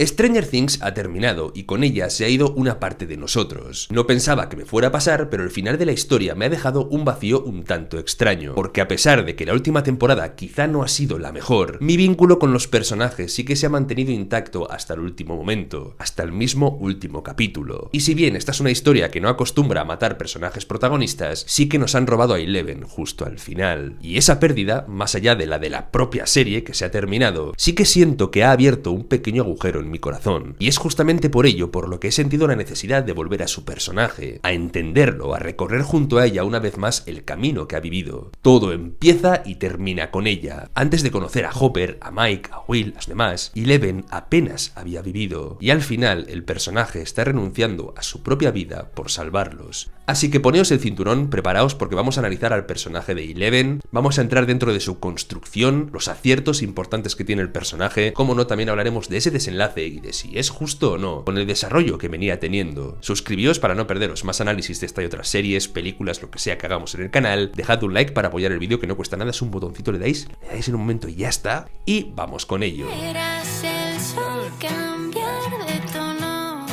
Stranger Things ha terminado y con ella se ha ido una parte de nosotros. No pensaba que me fuera a pasar, pero el final de la historia me ha dejado un vacío un tanto extraño, porque a pesar de que la última temporada quizá no ha sido la mejor, mi vínculo con los personajes sí que se ha mantenido intacto hasta el último momento, hasta el mismo último capítulo. Y si bien esta es una historia que no acostumbra a matar personajes protagonistas, sí que nos han robado a Eleven justo al final. Y esa pérdida, más allá de la propia serie que se ha terminado, sí que siento que ha abierto un pequeño agujero en mi corazón. Y es justamente por ello por lo que he sentido la necesidad de volver a su personaje, a entenderlo, a recorrer junto a ella una vez más el camino que ha vivido. Todo empieza y termina con ella. Antes de conocer a Hopper, a Mike, a Will, a los demás, Eleven apenas había vivido. Y al final el personaje está renunciando a su propia vida por salvarlos. Así que poneos el cinturón, preparaos porque vamos a analizar al personaje de Eleven, vamos a entrar dentro de su construcción, los aciertos importantes que tiene el personaje, como no también hablaremos de ese desenlace y de si es justo o no, con el desarrollo que venía teniendo. Suscribíos para no perderos más análisis de esta y otras series, películas, lo que sea que hagamos en el canal, dejad un like para apoyar el vídeo que no cuesta nada, es un botoncito, le dais en un momento y ya está, y vamos con ello. Verás el sol cambiar de tono,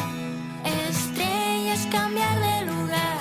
estrellas cambiar de lugar,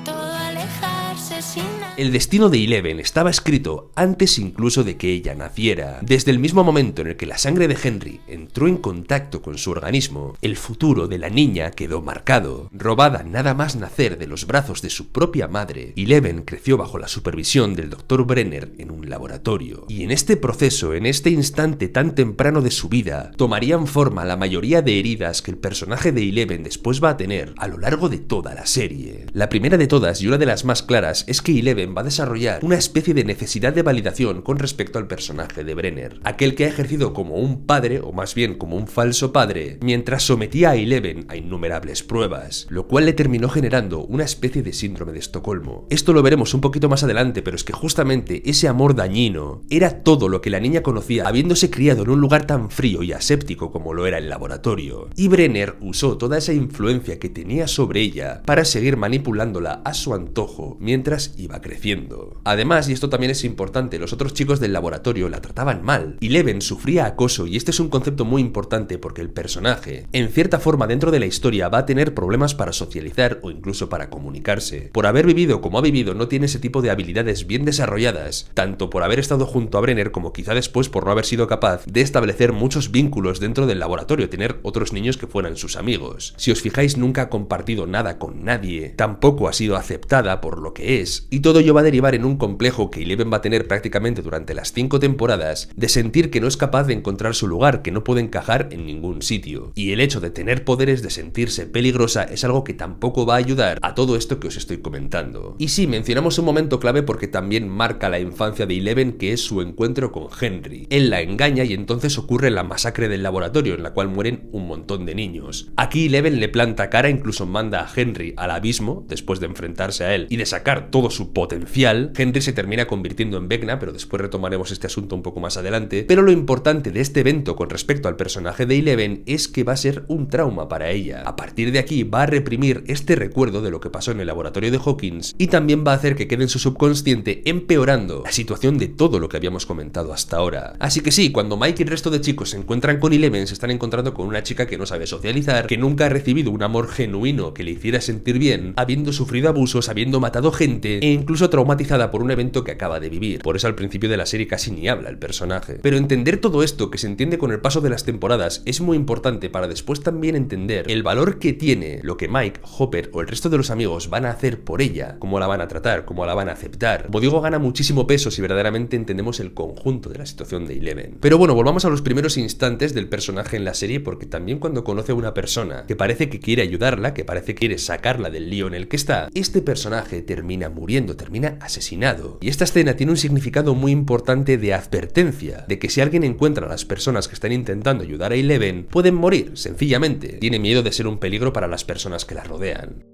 todo alejarse sin nada. El destino de Eleven estaba escrito antes incluso de que ella naciera. Desde el mismo momento en el que la sangre de Henry entró en contacto con su organismo, el futuro de la niña quedó marcado. Robada nada más nacer de los brazos de su propia madre, Eleven creció bajo la supervisión del Dr. Brenner en un laboratorio. Y en este proceso, en este instante tan temprano de su vida, tomarían forma la mayoría de heridas que el personaje de Eleven después va a tener a lo largo de toda la serie. La primera de todas y una de las más claras es que Eleven va a desarrollar una especie de necesidad de validación con respecto al personaje de Brenner, aquel que ha ejercido como un padre, o más bien como un falso padre, mientras sometía a Eleven a innumerables pruebas, lo cual le terminó generando una especie de síndrome de Estocolmo. Esto lo veremos un poquito más adelante, pero es que justamente ese amor dañino era todo lo que la niña conocía habiéndose criado en un lugar tan frío y aséptico como lo era el laboratorio. Y Brenner usó toda esa influencia que tenía sobre ella para seguir manipulándola a su antojo mientras iba creciendo. Además, y esto también es importante, los otros chicos del laboratorio la trataban mal. Eleven sufría acoso y este es un concepto muy importante porque el personaje, en cierta forma dentro de la historia, va a tener problemas para socializar o incluso para comunicarse. Por haber vivido como ha vivido, no tiene ese tipo de habilidades bien desarrolladas, tanto por haber estado junto a Brenner como quizá después por no haber sido capaz de establecer muchos vínculos dentro del laboratorio, tener otros niños que fueran sus amigos. Si os fijáis, nunca ha compartido nada con nadie, tampoco ha sido aceptada por lo que es, y todo ello va a derivar en un complejo que Eleven va a tener prácticamente durante las 5 temporadas de sentir que no es capaz de encontrar su lugar, que no puede encajar en ningún sitio. Y el hecho de tener poderes, de sentirse peligrosa, es algo que tampoco va a ayudar a todo esto que os estoy comentando. Y sí, mencionamos un momento clave porque también marca la infancia de Eleven, que es su encuentro con Henry. Él la engaña y entonces ocurre la masacre del laboratorio, en la cual mueren un montón de niños. Aquí Eleven le planta cara, incluso manda a Henry al abismo, después de enfrentarse a él y de sacar todo su potencial. Henry se termina convirtiendo en Vecna, pero después retomaremos este asunto un poco más adelante. Pero lo importante de este evento con respecto al personaje de Eleven es que va a ser un trauma para ella. A partir de aquí va a reprimir este recuerdo de lo que pasó en el laboratorio de Hawkins y también va a hacer que quede en su subconsciente, empeorando la situación de todo lo que habíamos comentado hasta ahora. Así que sí, cuando Mike y el resto de chicos se encuentran con Eleven, se están encontrando con una chica que no sabe socializar, que nunca ha recibido un amor genuino que le hiciera sentir bien, habiendo sufrido abusos, habiendo matado gente e incluso traumatizada por un evento que acaba de vivir. Por eso al principio de la serie casi ni habla el personaje. Pero entender todo esto, que se entiende con el paso de las temporadas, es muy importante para después también entender el valor que tiene lo que Mike, Hopper o el resto de los amigos van a hacer por ella, cómo la van a tratar, cómo la van a aceptar. Como digo, gana muchísimo peso si verdaderamente entendemos el conjunto de la situación de Eleven. Pero bueno, volvamos a los primeros instantes del personaje en la serie, porque también cuando conoce a una persona que parece que quiere ayudarla, que parece que quiere sacarla del lío en el que está, este personaje termina muriendo, termina asesinado. Y esta escena tiene un significado muy importante de advertencia, de que si alguien encuentra a las personas que están intentando ayudar a Eleven, pueden morir, sencillamente. Tiene miedo de ser un peligro para las personas que la rodean.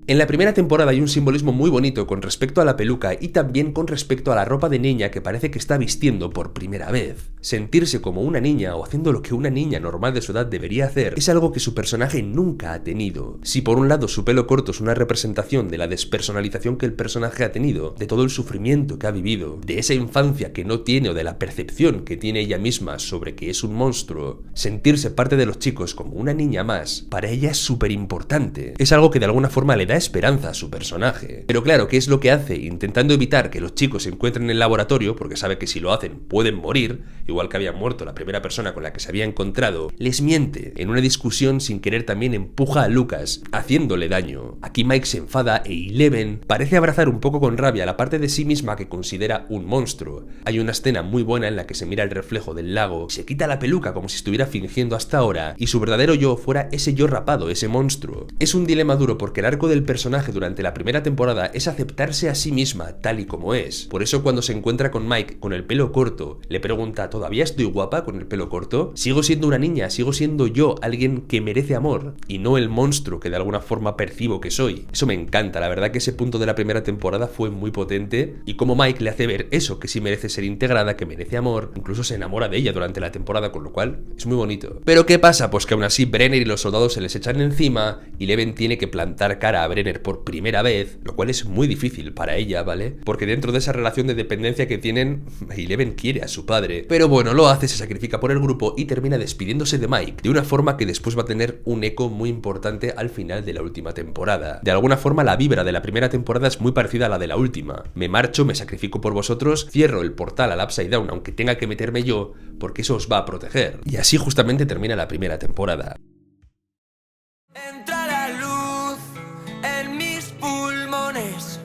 En la primera temporada hay un simbolismo muy bonito con respecto a la peluca y también con respecto a la ropa de niña que parece que está vistiendo por primera vez. Sentirse como una niña o haciendo lo que una niña normal de su edad debería hacer es algo que su personaje nunca ha tenido. Si por un lado su pelo corto es una representación de la despersonalización que el personaje ha tenido, de todo el sufrimiento que ha vivido, de esa infancia que no tiene o de la percepción que tiene ella misma sobre que es un monstruo, sentirse parte de los chicos como una niña más, para ella es súper importante. Es algo que de alguna forma le da esperanza a su personaje. Pero claro, ¿qué es lo que hace? Intentando evitar que los chicos se encuentren en el laboratorio, porque sabe que si lo hacen pueden morir, igual que había muerto la primera persona con la que se había encontrado, les miente. En una discusión sin querer también empuja a Lucas, haciéndole daño. Aquí Mike se enfada e Eleven parece abrazar un poco con rabia la parte de sí misma que considera un monstruo. Hay una escena muy buena en la que se mira el reflejo del lago, se quita la peluca como si estuviera fingiendo hasta ahora y su verdadero yo fuera ese yo rapado, ese monstruo. Es un dilema duro porque el arco del personaje durante la primera temporada es aceptarse a sí misma tal y como es. Por eso cuando se encuentra con Mike con el pelo corto, le pregunta: ¿todavía estoy guapa con el pelo corto? ¿Sigo siendo una niña? ¿Sigo siendo yo alguien que merece amor? Y no el monstruo que de alguna forma percibo que soy. Eso me encanta, la verdad que ese punto de la primera temporada fue muy potente y como Mike le hace ver eso, que sí merece ser integrada, que merece amor, incluso se enamora de ella durante la temporada, con lo cual es muy bonito. Pero ¿qué pasa? Pues que aún así Brenner y los soldados se les echan encima y Eleven tiene que plantar cara a Brenner por primera vez, lo cual es muy difícil para ella, ¿vale? Porque dentro de esa relación de dependencia que tienen, Eleven quiere a su padre. Pero bueno, lo hace, se sacrifica por el grupo y termina despidiéndose de Mike, de una forma que después va a tener un eco muy importante al final de la última temporada. De alguna forma la vibra de la primera temporada es muy parecida a la de la última. Me marcho, me sacrifico por vosotros, cierro el portal al Upside Down aunque tenga que meterme yo, porque eso os va a proteger. Y así justamente termina la primera temporada. Entra la luz en mis pulmones.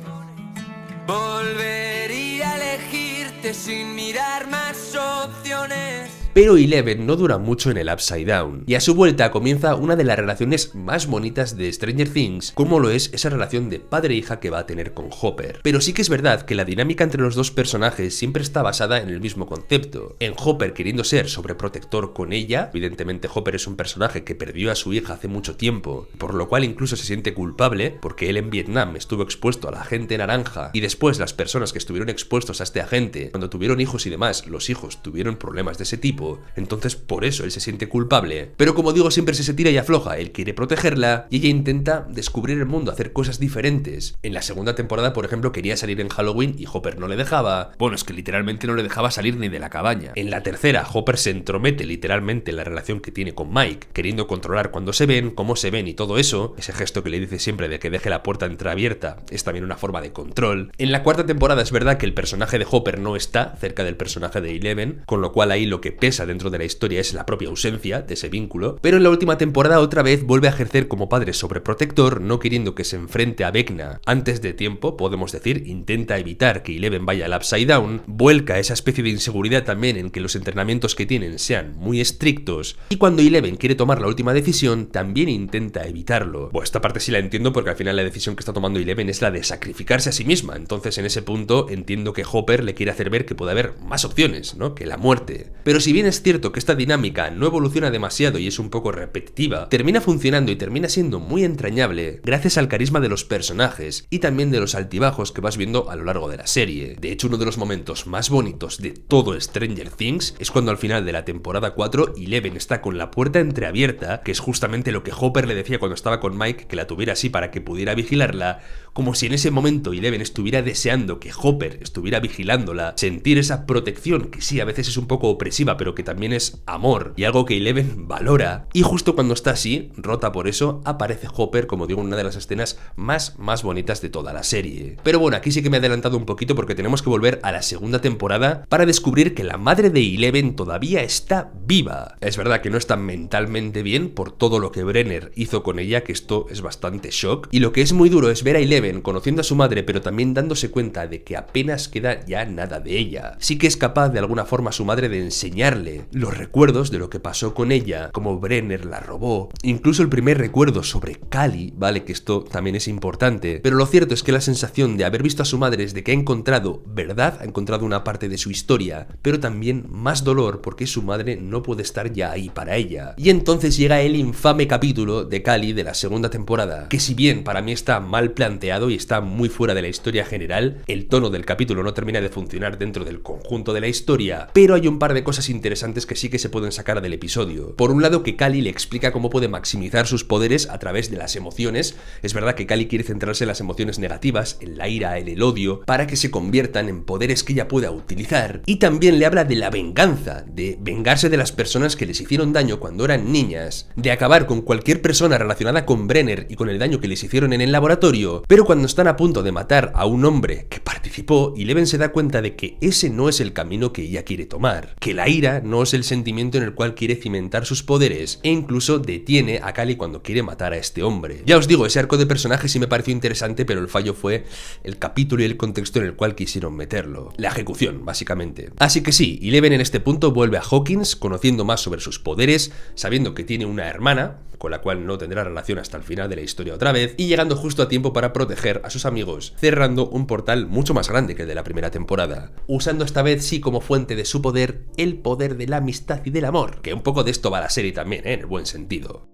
Volvería a elegirte sin mirar más opciones. Pero Eleven no dura mucho en el Upside Down, y a su vuelta comienza una de las relaciones más bonitas de Stranger Things, como lo es esa relación de padre-hija que va a tener con Hopper. Pero sí que es verdad que la dinámica entre los dos personajes siempre está basada en el mismo concepto, en Hopper queriendo ser sobreprotector con ella. Evidentemente Hopper es un personaje que perdió a su hija hace mucho tiempo, por lo cual incluso se siente culpable, porque él en Vietnam estuvo expuesto a la agente naranja, y después las personas que estuvieron expuestos a este agente, cuando tuvieron hijos y demás, los hijos tuvieron problemas de ese tipo. Entonces por eso él se siente culpable. Pero como digo, siempre se tira y afloja. Él quiere protegerla y ella intenta descubrir el mundo, hacer cosas diferentes. En la segunda temporada, por ejemplo, quería salir en Halloween y Hopper no le dejaba. Bueno, es que literalmente no le dejaba salir ni de la cabaña. En la tercera, Hopper se entromete literalmente en la relación que tiene con Mike, queriendo controlar cuándo se ven, cómo se ven y todo eso. Ese gesto que le dice siempre de que deje la puerta entreabierta es también una forma de control. En la cuarta temporada es verdad que el personaje de Hopper no está cerca del personaje de Eleven, con lo cual ahí lo que pesa dentro de la historia es la propia ausencia de ese vínculo, pero en la última temporada otra vez vuelve a ejercer como padre sobreprotector, no queriendo que se enfrente a Vecna antes de tiempo, podemos decir, intenta evitar que Eleven vaya al Upside Down, vuelca esa especie de inseguridad también en que los entrenamientos que tienen sean muy estrictos, y cuando Eleven quiere tomar la última decisión, también intenta evitarlo. Bueno, esta parte sí la entiendo porque al final la decisión que está tomando Eleven es la de sacrificarse a sí misma, entonces en ese punto entiendo que Hopper le quiere hacer ver que puede haber más opciones, ¿no? Que la muerte. Pero si bien es cierto que esta dinámica no evoluciona demasiado y es un poco repetitiva, termina funcionando y termina siendo muy entrañable gracias al carisma de los personajes y también de los altibajos que vas viendo a lo largo de la serie. De hecho, uno de los momentos más bonitos de todo Stranger Things es cuando al final de la temporada 4 Eleven está con la puerta entreabierta, que es justamente lo que Hopper le decía cuando estaba con Mike, que la tuviera así para que pudiera vigilarla, como si en ese momento Eleven estuviera deseando que Hopper estuviera vigilándola, sentir esa protección que sí a veces es un poco opresiva pero que también es amor y algo que Eleven valora. Y justo cuando está así, rota por eso, aparece Hopper, como digo, en una de las escenas más bonitas de toda la serie. Pero bueno, aquí sí que me he adelantado un poquito porque tenemos que volver a la segunda temporada para descubrir que la madre de Eleven todavía está viva. Es verdad que no está mentalmente bien por todo lo que Brenner hizo con ella, que esto es bastante shock, y lo que es muy duro es ver a Eleven conociendo a su madre pero también dándose cuenta de que apenas queda ya nada de ella. Sí que es capaz de alguna forma su madre de enseñarle enseñarle los recuerdos de lo que pasó con ella, cómo Brenner la robó, incluso el primer recuerdo sobre Cally, ¿vale? Que esto también es importante, pero lo cierto es que la sensación de haber visto a su madre es de que ha encontrado verdad, ha encontrado una parte de su historia, pero también más dolor porque su madre no puede estar ya ahí para ella. Y entonces llega el infame capítulo de Cally de la segunda temporada, que si bien para mí está mal planteado y está muy fuera de la historia general, el tono del capítulo no termina de funcionar dentro del conjunto de la historia, pero hay un par de cosas interesantes que sí que se pueden sacar del episodio. Por un lado, que Cally le explica cómo puede maximizar sus poderes a través de las emociones. Es verdad que Cally quiere centrarse en las emociones negativas, en la ira, en el odio, para que se conviertan en poderes que ella pueda utilizar. Y también le habla de la venganza, de vengarse de las personas que les hicieron daño cuando eran niñas, de acabar con cualquier persona relacionada con Brenner y con el daño que les hicieron en el laboratorio, pero cuando están a punto de matar a un hombre que participó, Eleven se da cuenta de que ese no es el camino que ella quiere tomar, que la ira no es el sentimiento en el cual quiere cimentar sus poderes, e incluso detiene a Cally cuando quiere matar a este hombre. Ya os digo, ese arco de personaje sí me pareció interesante, pero el fallo fue el capítulo y el contexto en el cual quisieron meterlo. La ejecución, básicamente. Así que sí, Eleven en este punto vuelve a Hawkins, conociendo más sobre sus poderes, sabiendo que tiene una hermana, con la cual no tendrá relación hasta el final de la historia otra vez, y llegando justo a tiempo para proteger a sus amigos, cerrando un portal mucho más grande que el de la primera temporada, usando esta vez sí como fuente de su poder, el poder de la amistad y del amor, que un poco de esto va la serie también, en el buen sentido.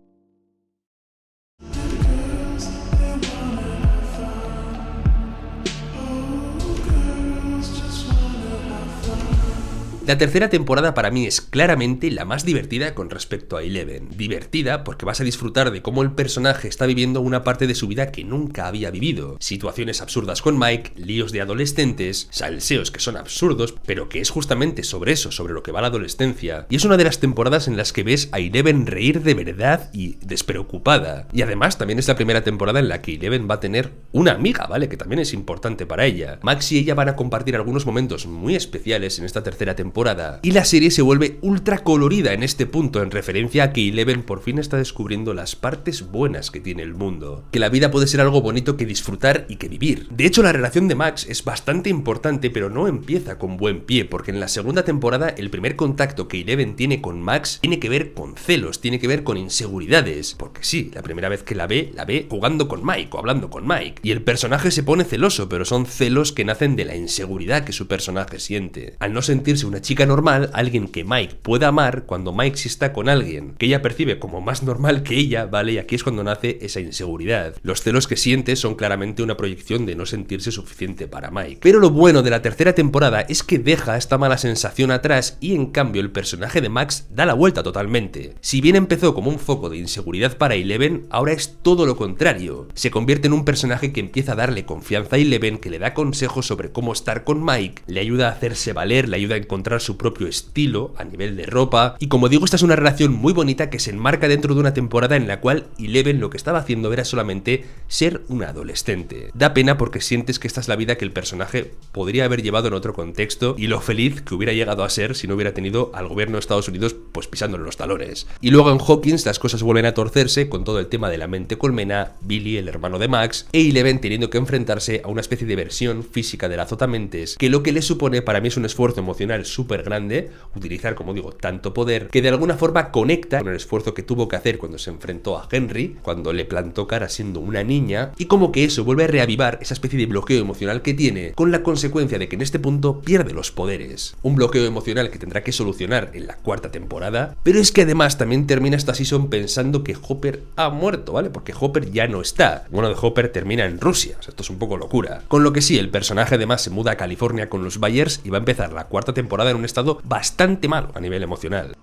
La tercera temporada para mí es claramente la más divertida con respecto a Eleven. Divertida porque vas a disfrutar de cómo el personaje está viviendo una parte de su vida que nunca había vivido. Situaciones absurdas con Mike, líos de adolescentes, salseos que son absurdos, pero que es justamente sobre eso, sobre lo que va la adolescencia. Y es una de las temporadas en las que ves a Eleven reír de verdad y despreocupada. Y además también es la primera temporada en la que Eleven va a tener una amiga, ¿vale? Que también es importante para ella. Max y ella van a compartir algunos momentos muy especiales en esta tercera temporada, y la serie se vuelve ultra colorida en este punto, en referencia a que Eleven por fin está descubriendo las partes buenas que tiene el mundo, que la vida puede ser algo bonito que disfrutar y que vivir. De hecho, la relación de Max es bastante importante, pero no empieza con buen pie, porque en la segunda temporada el primer contacto que Eleven tiene con Max tiene que ver con celos, tiene que ver con inseguridades, porque sí, la primera vez que la ve jugando con Mike o hablando con Mike, y el personaje se pone celoso, pero son celos que nacen de la inseguridad que su personaje siente. Al no sentirse una chica normal, alguien que Mike pueda amar, cuando Mike sí está con alguien que ella percibe como más normal que ella, ¿vale? Y aquí es cuando nace esa inseguridad. Los celos que siente son claramente una proyección de no sentirse suficiente para Mike. Pero lo bueno de la tercera temporada es que deja esta mala sensación atrás y en cambio el personaje de Max da la vuelta totalmente. Si bien empezó como un foco de inseguridad para Eleven, ahora es todo lo contrario. Se convierte en un personaje que empieza a darle confianza a Eleven, que le da consejos sobre cómo estar con Mike, le ayuda a hacerse valer, le ayuda a encontrar su propio estilo a nivel de ropa, y como digo, esta es una relación muy bonita que se enmarca dentro de una temporada en la cual Eleven lo que estaba haciendo era solamente ser una adolescente. Da pena porque sientes que esta es la vida que el personaje podría haber llevado en otro contexto y lo feliz que hubiera llegado a ser si no hubiera tenido al gobierno de Estados Unidos pues pisándole los talones. Y luego en Hawkins las cosas vuelven a torcerse con todo el tema de la mente colmena, Billy, el hermano de Max, e Eleven teniendo que enfrentarse a una especie de versión física del azotamentes, que lo que le supone para mí es un esfuerzo emocional súper grande, utilizar, como digo, tanto poder, que de alguna forma conecta con el esfuerzo que tuvo que hacer cuando se enfrentó a Henry, cuando le plantó cara siendo una niña, y como que eso vuelve a reavivar esa especie de bloqueo emocional que tiene, con la consecuencia de que en este punto pierde los poderes. Un bloqueo emocional que tendrá que solucionar en la cuarta temporada, pero es que además también termina esta season pensando que Hopper ha muerto, ¿vale? Porque Hopper ya no está. Bueno, de Hopper termina en Rusia, o sea, esto es un poco locura. Con lo que sí, el personaje además se muda a California con los Byers y va a empezar la cuarta temporada en un estado bastante malo a nivel emocional.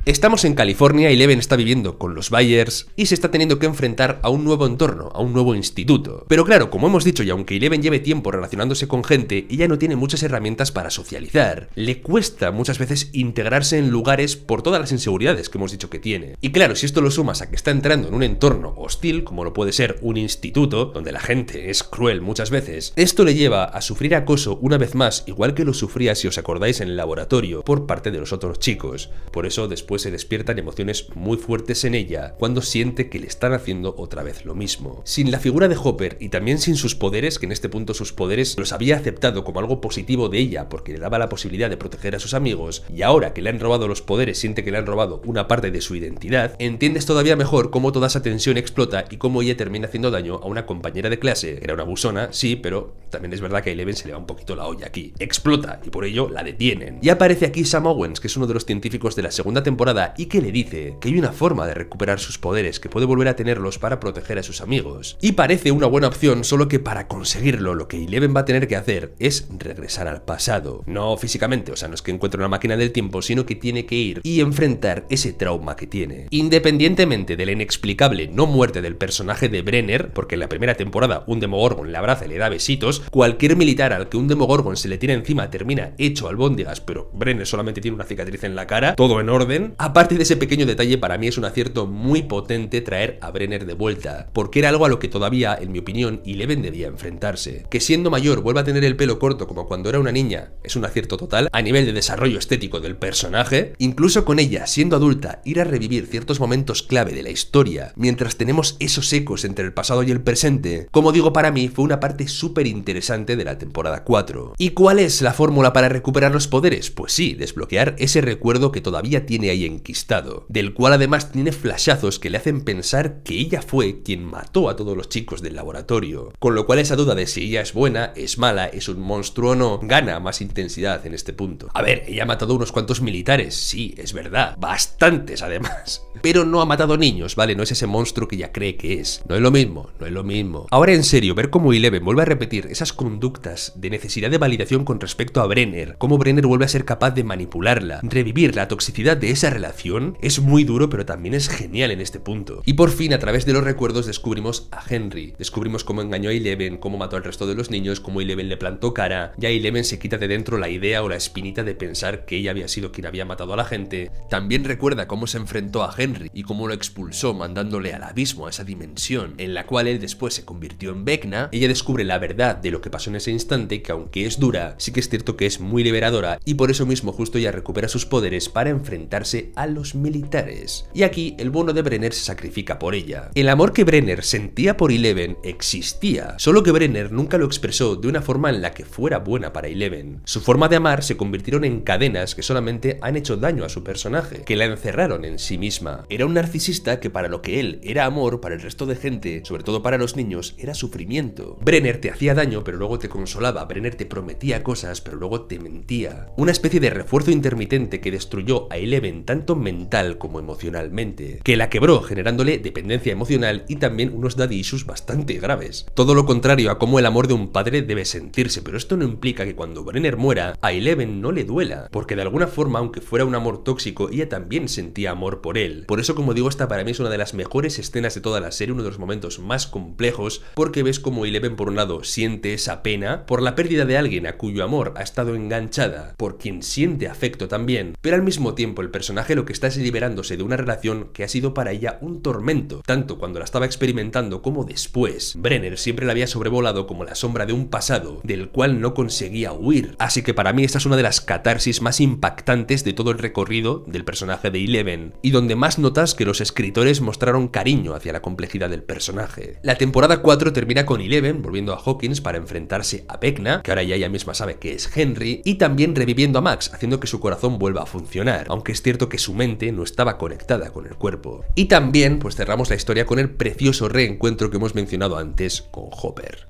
Estamos en California y Eleven está viviendo con los Byers y se está teniendo que enfrentar a un nuevo entorno, a un nuevo instituto. Pero claro, como hemos dicho, y aunque Eleven lleve tiempo relacionándose con gente, ella no tiene muchas herramientas para socializar. Le cuesta muchas veces integrarse en lugares por todas las inseguridades que hemos dicho que tiene. Y claro, si esto lo sumas a que está entrando en un entorno hostil, como lo puede ser un instituto, donde la gente es cruel muchas veces, esto le lleva a sufrir acoso una vez más, igual que lo sufría, si os acordáis, en el laboratorio, por parte de los otros chicos. Por eso después después se despiertan emociones muy fuertes en ella cuando siente que le están haciendo otra vez lo mismo. Sin la figura de Hopper y también sin sus poderes, que en este punto sus poderes los había aceptado como algo positivo de ella porque le daba la posibilidad de proteger a sus amigos, y ahora que le han robado los poderes siente que le han robado una parte de su identidad, entiendes todavía mejor cómo toda esa tensión explota y cómo ella termina haciendo daño a una compañera de clase. Era una abusona, sí, pero también es verdad que a Eleven se le va un poquito la olla aquí. Explota y por ello la detienen. Y aparece aquí Sam Owens, que es uno de los científicos de la segunda temporada y que le dice que hay una forma de recuperar sus poderes, que puede volver a tenerlos para proteger a sus amigos. Y parece una buena opción, solo que para conseguirlo lo que Eleven va a tener que hacer es regresar al pasado. No físicamente, o sea, no es que encuentre una máquina del tiempo, sino que tiene que ir y enfrentar ese trauma que tiene. Independientemente de la inexplicable no muerte del personaje de Brenner, porque en la primera temporada un Demogorgon le abraza y le da besitos, cualquier militar al que un Demogorgon se le tira encima termina hecho albóndigas, pero Brenner solamente tiene una cicatriz en la cara, todo en orden. Aparte de ese pequeño detalle, para mí es un acierto muy potente traer a Brenner de vuelta, porque era algo a lo que todavía, en mi opinión, Eleven debía enfrentarse. Que siendo mayor vuelva a tener el pelo corto como cuando era una niña es un acierto total a nivel de desarrollo estético del personaje. Incluso con ella, siendo adulta, ir a revivir ciertos momentos clave de la historia, mientras tenemos esos ecos entre el pasado y el presente, como digo, para mí fue una parte súper interesante de la temporada 4. ¿Y cuál es la fórmula para recuperar los poderes? Pues sí, desbloquear ese recuerdo que todavía tiene ahí enquistado, del cual además tiene flashazos que le hacen pensar que ella fue quien mató a todos los chicos del laboratorio, con lo cual esa duda de si ella es buena, es mala, es un monstruo o no, gana más intensidad en este punto. A ver, ella ha matado unos cuantos militares, sí, es verdad, bastantes además, pero no ha matado niños, ¿vale? No es ese monstruo que ella cree que es. No es lo mismo, no es lo mismo. Ahora en serio, ver cómo Eleven vuelve a repetir esas conductas de necesidad de validación con respecto a Brenner, cómo Brenner vuelve a ser capaz de manipularla, revivir la toxicidad de esa relación, es muy duro, pero también es genial en este punto. Y por fin, a través de los recuerdos, descubrimos a Henry, descubrimos cómo engañó a Eleven, cómo mató al resto de los niños, cómo Eleven le plantó cara, ya Eleven se quita de dentro la idea o la espinita de pensar que ella había sido quien había matado a la gente. También recuerda cómo se enfrentó a Henry y cómo lo expulsó mandándole al abismo, a esa dimensión, en la cual él después se convirtió en Vecna. Ella descubre la verdad de lo que pasó en ese instante, que aunque es dura, sí que es cierto que es muy liberadora, y por eso mismo justo ella recupera sus poderes para enfrentarse a los militares. Y aquí el bueno de Brenner se sacrifica por ella. El amor que Brenner sentía por Eleven existía, solo que Brenner nunca lo expresó de una forma en la que fuera buena para Eleven. Su forma de amar se convirtieron en cadenas que solamente han hecho daño a su personaje, que la encerraron en sí misma. Era un narcisista que para lo que él era amor, para el resto de gente, sobre todo para los niños, era sufrimiento. Brenner te hacía daño pero luego te consolaba, Brenner te prometía cosas pero luego te mentía. Una especie de refuerzo intermitente que destruyó a Eleven tanto mental como emocionalmente, que la quebró generándole dependencia emocional y también unos daddy issues bastante graves. Todo lo contrario a cómo el amor de un padre debe sentirse, pero esto no implica que cuando Brenner muera a Eleven no le duela, porque de alguna forma, aunque fuera un amor tóxico, ella también sentía amor por él. Por eso, como digo, esta para mí es una de las mejores escenas de toda la serie, uno de los momentos más complejos, porque ves como Eleven por un lado siente esa pena por la pérdida de alguien a cuyo amor ha estado enganchada, por quien siente afecto también, pero al mismo tiempo el personaje lo que está es liberándose de una relación que ha sido para ella un tormento, tanto cuando la estaba experimentando como después. Brenner siempre la había sobrevolado como la sombra de un pasado del cual no conseguía huir, así que para mí esta es una de las catarsis más impactantes de todo el recorrido del personaje de Eleven, y donde más notas que los escritores mostraron cariño hacia la complejidad del personaje. La temporada 4 termina con Eleven volviendo a Hawkins para enfrentarse a Vecna, que ahora ya ella misma sabe que es Henry, y también reviviendo a Max, haciendo que su corazón vuelva a funcionar, aunque es cierto que su mente no estaba conectada con el cuerpo. Y también pues cerramos la historia con el precioso reencuentro que hemos mencionado antes con Hopper.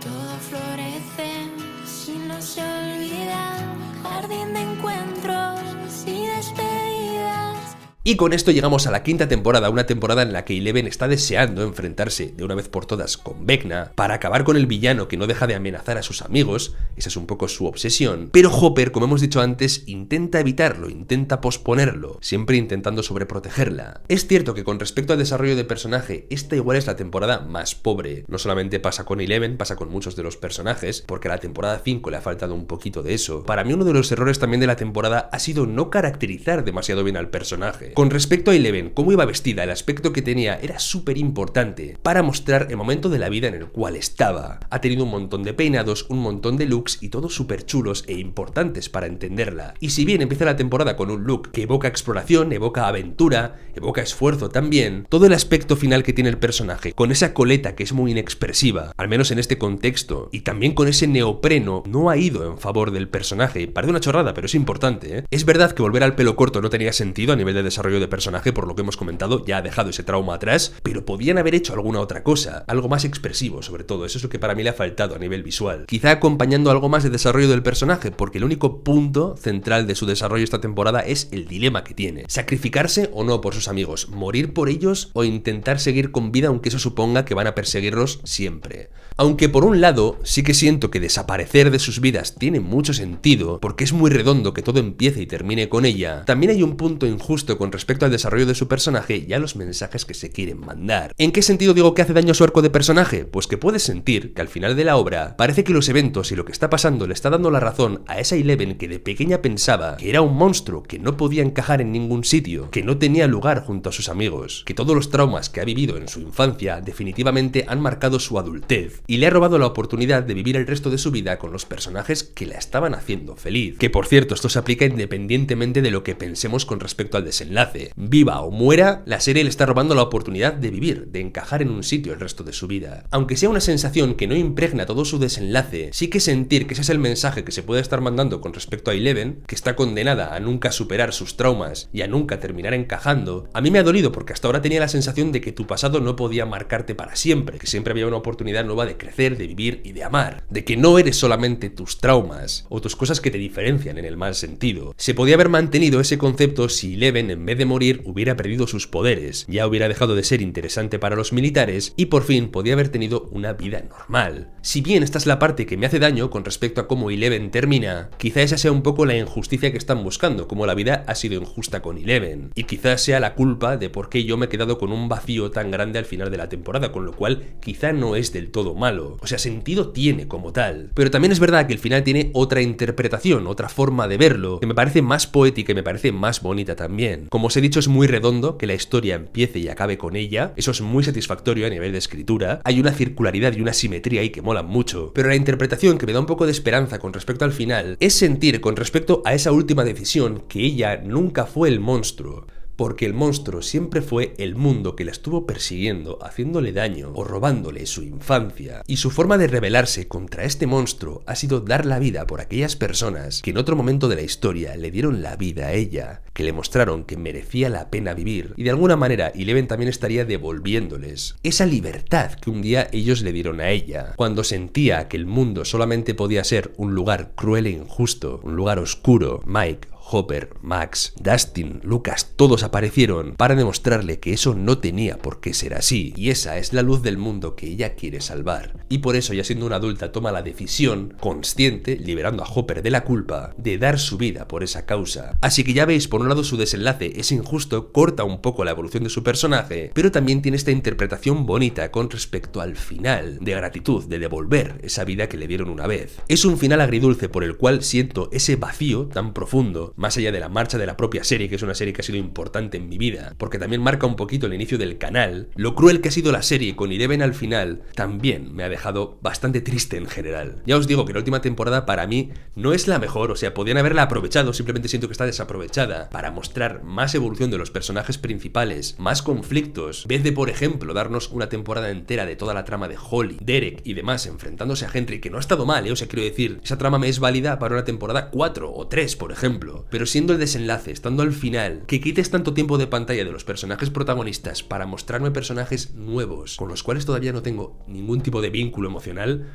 Todo florece si no se olvida, jardín de encuentros y despedidas. Y con esto llegamos a la quinta temporada, una temporada en la que Eleven está deseando enfrentarse de una vez por todas con Vecna para acabar con el villano que no deja de amenazar a sus amigos, esa es un poco su obsesión, pero Hopper, como hemos dicho antes, intenta evitarlo, intenta posponerlo, siempre intentando sobreprotegerla. Es cierto que con respecto al desarrollo de personaje, esta igual es la temporada más pobre, no solamente pasa con Eleven, pasa con muchos de los personajes, porque a la temporada 5 le ha faltado un poquito de eso. Para mí uno de los errores también de la temporada ha sido no caracterizar demasiado bien al personaje. Con respecto a Eleven, cómo iba vestida, el aspecto que tenía era súper importante para mostrar el momento de la vida en el cual estaba. Ha tenido un montón de peinados, un montón de looks y todos súper chulos e importantes para entenderla. Y si bien empieza la temporada con un look que evoca exploración, evoca aventura, evoca esfuerzo también, todo el aspecto final que tiene el personaje, con esa coleta que es muy inexpresiva, al menos en este contexto, y también con ese neopreno, no ha ido en favor del personaje. Parece una chorrada, pero es importante, ¿eh? Es verdad que volver al pelo corto no tenía sentido a nivel de desarrollo de personaje, por lo que hemos comentado, ya ha dejado ese trauma atrás, pero podían haber hecho alguna otra cosa, algo más expresivo sobre todo, eso es lo que para mí le ha faltado a nivel visual. Quizá acompañando algo más de desarrollo del personaje, porque el único punto central de su desarrollo esta temporada es el dilema que tiene. Sacrificarse o no por sus amigos, morir por ellos o intentar seguir con vida aunque eso suponga que van a perseguirlos siempre. Aunque por un lado sí que siento que desaparecer de sus vidas tiene mucho sentido, porque es muy redondo que todo empiece y termine con ella, también hay un punto injusto con respecto al desarrollo de su personaje y a los mensajes que se quieren mandar. ¿En qué sentido digo que hace daño a su arco de personaje? Pues que puedes sentir que al final de la obra parece que los eventos y lo que está pasando le está dando la razón a esa Eleven que de pequeña pensaba que era un monstruo, que no podía encajar en ningún sitio, que no tenía lugar junto a sus amigos, que todos los traumas que ha vivido en su infancia definitivamente han marcado su adultez y le ha robado la oportunidad de vivir el resto de su vida con los personajes que la estaban haciendo feliz. Que por cierto, esto se aplica independientemente de lo que pensemos con respecto al desenlace. Viva o muera, la serie le está robando la oportunidad de vivir, de encajar en un sitio el resto de su vida. Aunque sea una sensación que no impregna todo su desenlace, sí que sentir que ese es el mensaje que se puede estar mandando con respecto a Eleven, que está condenada a nunca superar sus traumas y a nunca terminar encajando, a mí me ha dolido porque hasta ahora tenía la sensación de que tu pasado no podía marcarte para siempre, que siempre había una oportunidad nueva de crecer, de vivir y de amar, de que no eres solamente tus traumas o tus cosas que te diferencian en el mal sentido. Se podía haber mantenido ese concepto si Eleven, en vez de morir, hubiera perdido sus poderes, ya hubiera dejado de ser interesante para los militares y por fin podía haber tenido una vida normal. Si bien esta es la parte que me hace daño con respecto a cómo Eleven termina, quizá esa sea un poco la injusticia que están buscando, como la vida ha sido injusta con Eleven, y quizás sea la culpa de por qué yo me he quedado con un vacío tan grande al final de la temporada, con lo cual quizá no es del todo malo, o sea, sentido tiene como tal, pero también es verdad que el final tiene otra interpretación, otra forma de verlo, que me parece más poética y me parece más bonita también. Como os he dicho, es muy redondo que la historia empiece y acabe con ella, eso es muy satisfactorio a nivel de escritura, hay una circularidad y una simetría ahí que molan mucho, pero la interpretación que me da un poco de esperanza con respecto al final es sentir con respecto a esa última decisión que ella nunca fue el monstruo, porque el monstruo siempre fue el mundo que la estuvo persiguiendo, haciéndole daño o robándole su infancia. Y su forma de rebelarse contra este monstruo ha sido dar la vida por aquellas personas que en otro momento de la historia le dieron la vida a ella, que le mostraron que merecía la pena vivir, y de alguna manera Eleven también estaría devolviéndoles esa libertad que un día ellos le dieron a ella, cuando sentía que el mundo solamente podía ser un lugar cruel e injusto, un lugar oscuro. Mike, Hopper, Max, Dustin, Lucas, todos aparecieron para demostrarle que eso no tenía por qué ser así, y esa es la luz del mundo que ella quiere salvar. Y por eso, ya siendo una adulta, toma la decisión consciente, liberando a Hopper de la culpa, de dar su vida por esa causa. Así que ya veis, por un lado su desenlace es injusto, corta un poco la evolución de su personaje, pero también tiene esta interpretación bonita con respecto al final, de gratitud, de devolver esa vida que le dieron una vez. Es un final agridulce por el cual siento ese vacío tan profundo, más allá de la marcha de la propia serie, que es una serie que ha sido importante en mi vida, porque también marca un poquito el inicio del canal. Lo cruel que ha sido la serie con Eleven al final también me ha dejado bastante triste en general. Ya os digo que la última temporada para mí no es la mejor, o sea, podían haberla aprovechado, simplemente siento que está desaprovechada para mostrar más evolución de los personajes principales, más conflictos, en vez de, por ejemplo, darnos una temporada entera de toda la trama de Holly, Derek y demás enfrentándose a Henry, que no ha estado mal, o sea, quiero decir, esa trama me es válida para una temporada 4 o 3, por ejemplo. Pero siendo el desenlace, estando al final, que quites tanto tiempo de pantalla de los personajes protagonistas para mostrarme personajes nuevos, con los cuales todavía no tengo ningún tipo de vínculo emocional,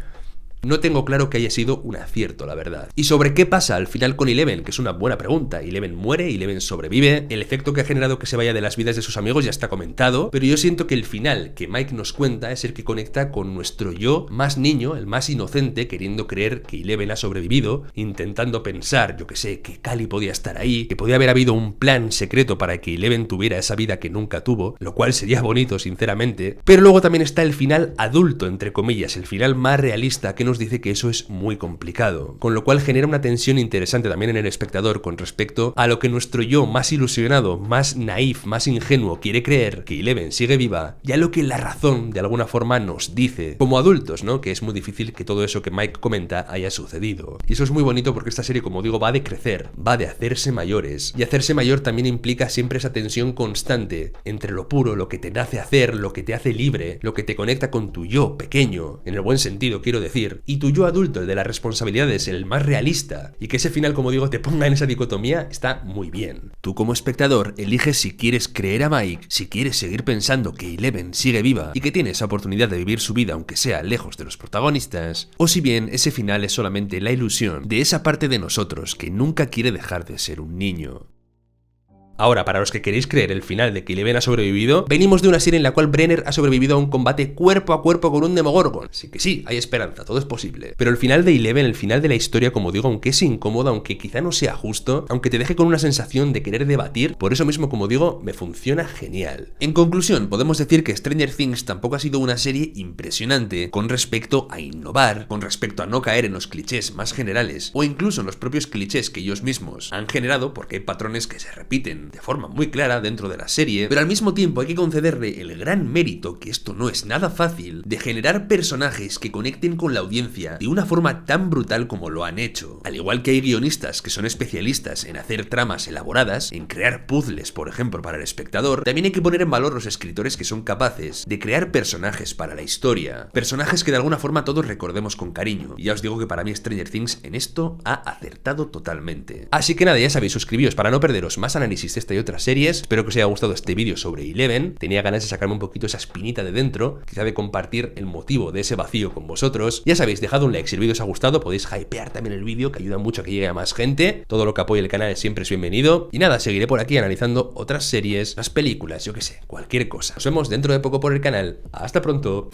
no tengo claro que haya sido un acierto, la verdad. ¿Y sobre qué pasa al final con Eleven? Que es una buena pregunta. Eleven muere, Eleven sobrevive. El efecto que ha generado que se vaya de las vidas de sus amigos ya está comentado, pero yo siento que el final que Mike nos cuenta es el que conecta con nuestro yo más niño, el más inocente, queriendo creer que Eleven ha sobrevivido, intentando pensar, yo que sé, que Cally podía estar ahí, que podía haber habido un plan secreto para que Eleven tuviera esa vida que nunca tuvo, lo cual sería bonito, sinceramente. Pero luego también está el final adulto, entre comillas, el final más realista que nos nos dice que eso es muy complicado, con lo cual genera una tensión interesante también en el espectador con respecto a lo que nuestro yo más ilusionado, más naif, más ingenuo quiere creer que Eleven sigue viva, y a lo que la razón de alguna forma nos dice, como adultos, ¿no? Que es muy difícil que todo eso que Mike comenta haya sucedido. Y eso es muy bonito porque esta serie, como digo, va de crecer, va de hacerse mayores, y hacerse mayor también implica siempre esa tensión constante entre lo puro, lo que te nace hacer, lo que te hace libre, lo que te conecta con tu yo pequeño, en el buen sentido quiero decir, y tu yo adulto, el de las responsabilidades, el más realista, y que ese final, como digo, te ponga en esa dicotomía, está muy bien. Tú como espectador eliges si quieres creer a Mike, si quieres seguir pensando que Eleven sigue viva y que tiene esa oportunidad de vivir su vida aunque sea lejos de los protagonistas, o si bien ese final es solamente la ilusión de esa parte de nosotros que nunca quiere dejar de ser un niño. Ahora, para los que queréis creer el final de que Eleven ha sobrevivido, venimos de una serie en la cual Brenner ha sobrevivido a un combate cuerpo a cuerpo con un Demogorgon. Así que sí, hay esperanza, todo es posible. Pero el final de Eleven, el final de la historia, como digo, aunque es incómodo, aunque quizá no sea justo, aunque te deje con una sensación de querer debatir, por eso mismo, como digo, me funciona genial. En conclusión, podemos decir que Stranger Things tampoco ha sido una serie impresionante con respecto a innovar, con respecto a no caer en los clichés más generales, o incluso en los propios clichés que ellos mismos han generado, porque hay patrones que se repiten de forma muy clara dentro de la serie, pero al mismo tiempo hay que concederle el gran mérito, que esto no es nada fácil, de generar personajes que conecten con la audiencia de una forma tan brutal como lo han hecho. Al igual que hay guionistas que son especialistas en hacer tramas elaboradas, en crear puzzles, por ejemplo, para el espectador, también hay que poner en valor los escritores que son capaces de crear personajes para la historia, personajes que de alguna forma todos recordemos con cariño. Y ya os digo que para mí Stranger Things en esto ha acertado totalmente. Así que nada, ya sabéis, suscribíos para no perderos más análisis de esta y otras series. Espero que os haya gustado este vídeo sobre Eleven. Tenía ganas de sacarme un poquito esa espinita de dentro, quizá de compartir el motivo de ese vacío con vosotros. Ya sabéis, dejad un like si el vídeo os ha gustado, podéis hypear también el vídeo, que ayuda mucho a que llegue a más gente. Todo lo que apoye el canal siempre es bienvenido. Y nada, seguiré por aquí analizando otras series, las películas, yo que sé, cualquier cosa. Nos vemos dentro de poco por el canal. Hasta pronto.